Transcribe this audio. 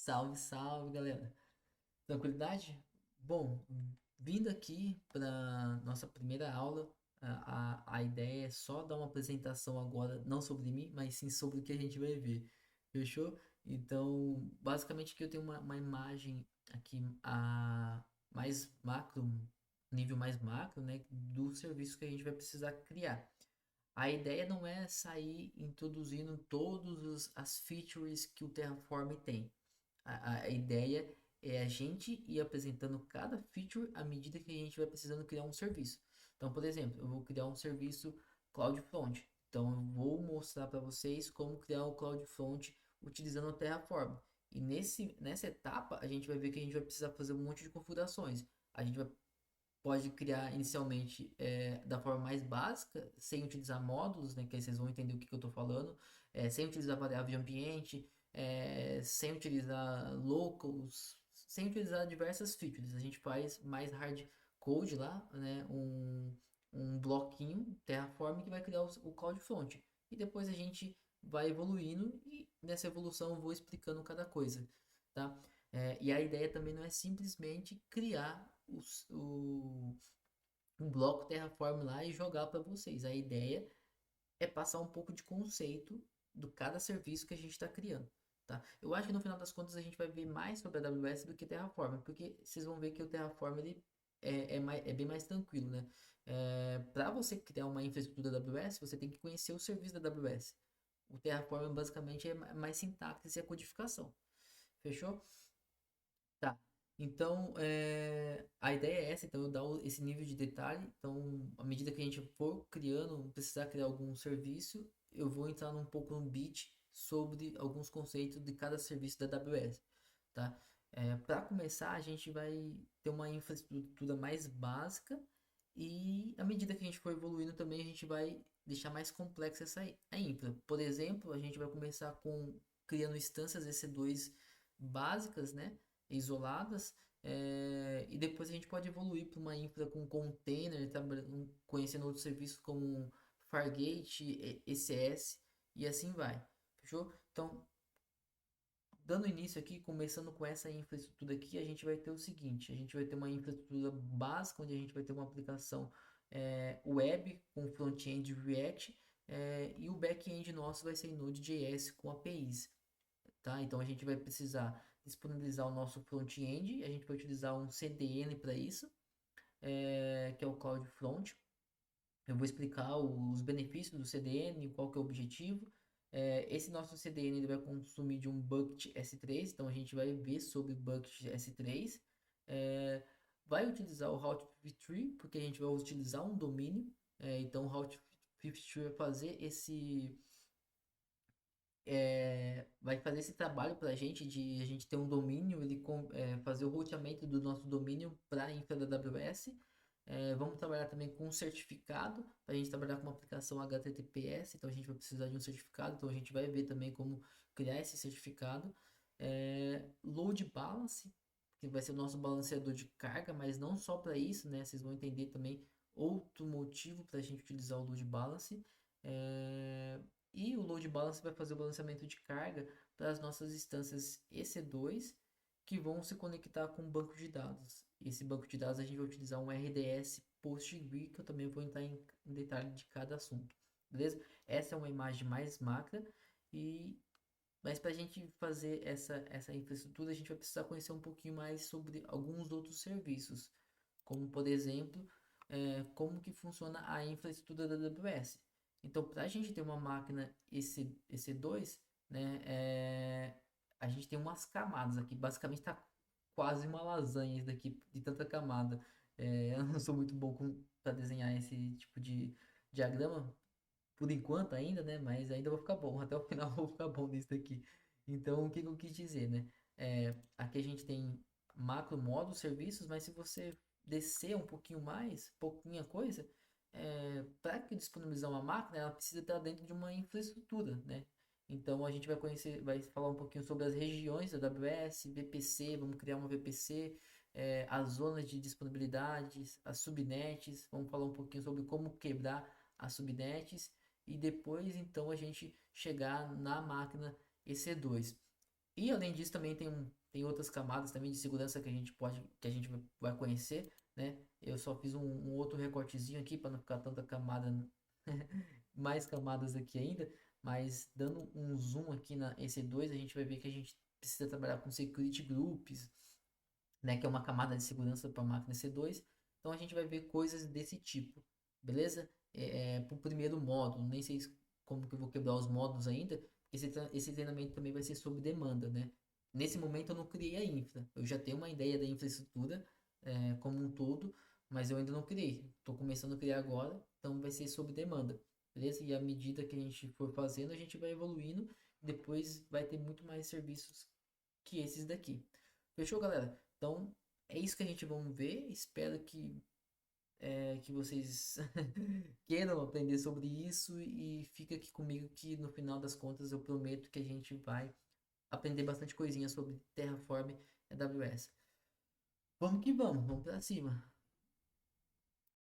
Salve, salve, galera. Tranquilidade? Bom, vindo aqui para nossa primeira aula, a ideia é só dar uma apresentação agora, não sobre mim, mas sim sobre o que a gente vai ver. Fechou? Então, basicamente aqui eu tenho uma imagem aqui mais macro, nível mais macro, né, do serviço que a gente vai precisar criar. A ideia não é sair introduzindo todas as features que o Terraform tem. A ideia é a gente ir apresentando cada feature à medida que a gente vai precisando criar um serviço. Então, por exemplo, eu vou criar um serviço CloudFront. Então, eu vou mostrar para vocês como criar o CloudFront utilizando o Terraform. E nessa etapa, a gente vai ver que a gente vai precisar fazer um monte de configurações. A gente vai pode criar inicialmente da forma mais básica, sem utilizar módulos, né, que aí vocês vão entender o que eu estou falando, sem utilizar variável de ambiente, sem utilizar locals, sem utilizar diversas features. A gente faz mais hard code lá, né, um bloquinho Terraform que vai criar o CloudFront. E depois a gente vai evoluindo e nessa evolução eu vou explicando cada coisa, tá? E a ideia também não é simplesmente criar um bloco Terraform lá e jogar para vocês. A ideia é passar um pouco de conceito do cada serviço que a gente está criando. Tá? Eu acho que no final das contas a gente vai ver mais sobre a AWS do que Terraform, porque vocês vão ver que o Terraform ele é bem mais tranquilo, né? Para você criar uma infraestrutura da AWS, você tem que conhecer o serviço da AWS. O Terraform basicamente é mais sintaxe e a codificação. Fechou? Tá. Então, a ideia é essa, então eu dar esse nível de detalhe. Então, à medida que a gente for criando, precisar criar algum serviço, eu vou entrar um pouco no bit sobre alguns conceitos de cada serviço da AWS, tá? Para começar, a gente vai ter uma infraestrutura mais básica e à medida que a gente for evoluindo também, a gente vai deixar mais complexa a infra. Por exemplo, a gente vai começar com criando instâncias EC2 básicas, né? Isoladas, e depois a gente pode evoluir para uma infra com container, conhecendo outros serviços como Fargate, ECS e assim vai. Fechou? Então, dando início aqui, começando com essa infraestrutura aqui, a gente vai ter o seguinte: a gente vai ter uma infraestrutura básica, onde a gente vai ter uma aplicação web com front-end React, e o back-end nosso vai ser Node.js com APIs. Tá? Então a gente vai precisar disponibilizar o nosso front-end, a gente vai utilizar um CDN para isso, que é o CloudFront. Eu vou explicar os benefícios do CDN, qual que é o objetivo. Esse nosso CDN ele vai consumir de um bucket S3, então a gente vai ver sobre o bucket S3. É, Vai utilizar o Route 53, porque a gente vai utilizar um domínio. Então o Route 53 vai fazer vai fazer esse trabalho para a gente de a gente ter um domínio, fazer o roteamento do nosso domínio para a infra da AWS. Vamos trabalhar também com um certificado, para a gente trabalhar com uma aplicação HTTPS, então a gente vai precisar de um certificado, então a gente vai ver também como criar esse certificado. Load balance, que vai ser o nosso balanceador de carga, mas não só para isso, né? Vocês vão entender também outro motivo para a gente utilizar o load balance. É, e o load balance vai fazer o balanceamento de carga para as nossas instâncias EC2 que vão se conectar com o banco de dados. Esse banco de dados a gente vai utilizar um RDS PostgreSQL, que eu também vou entrar em detalhe de cada assunto. Beleza? Essa é uma imagem mais macra e mas para a gente fazer essa infraestrutura, a gente vai precisar conhecer um pouquinho mais sobre alguns outros serviços, como por exemplo, como que funciona a infraestrutura da AWS. Então, para a gente ter uma máquina EC2, né, a gente tem umas camadas aqui. Basicamente está quase uma lasanha isso daqui, de tanta camada. Eu não sou muito bom para desenhar esse tipo de diagrama, por enquanto ainda, né? Mas ainda vou ficar bom, até o final vou ficar bom nisso daqui. Então, o que eu quis dizer, né? Aqui a gente tem macro modo serviços, mas se você descer um pouquinho mais, pouquinha coisa, para que disponibilizar uma máquina, ela precisa estar dentro de uma infraestrutura, né? Então a gente vai conhecer, vai falar um pouquinho sobre as regiões da AWS, VPC, vamos criar uma VPC, as zonas de disponibilidade, as subnets, vamos falar um pouquinho sobre como quebrar as subnets e depois então a gente chegar na máquina EC2. E além disso também tem outras camadas também de segurança que a gente vai conhecer, né? Eu só fiz um outro recortezinho aqui para não ficar tanta camada, mais camadas aqui ainda, mas dando um zoom aqui na EC2, a gente vai ver que a gente precisa trabalhar com security groups, né, que é uma camada de segurança para a máquina EC2. Então a gente vai ver coisas desse tipo, beleza? Para o primeiro módulo, nem sei como que eu vou quebrar os módulos ainda, esse treinamento também vai ser sob demanda, né? Nesse momento eu não criei a infra, eu já tenho uma ideia da infraestrutura como um todo, mas eu ainda não criei. Estou começando a criar agora, então vai ser sob demanda, beleza? E à medida que a gente for fazendo, a gente vai evoluindo, depois vai ter muito mais serviços que esses daqui. Fechou, galera? Então, é isso que a gente vamos ver. Espero que vocês queiram aprender sobre isso e fica aqui comigo que no final das contas eu prometo que a gente vai aprender bastante coisinha sobre Terraform e AWS. Vamos que vamos pra cima.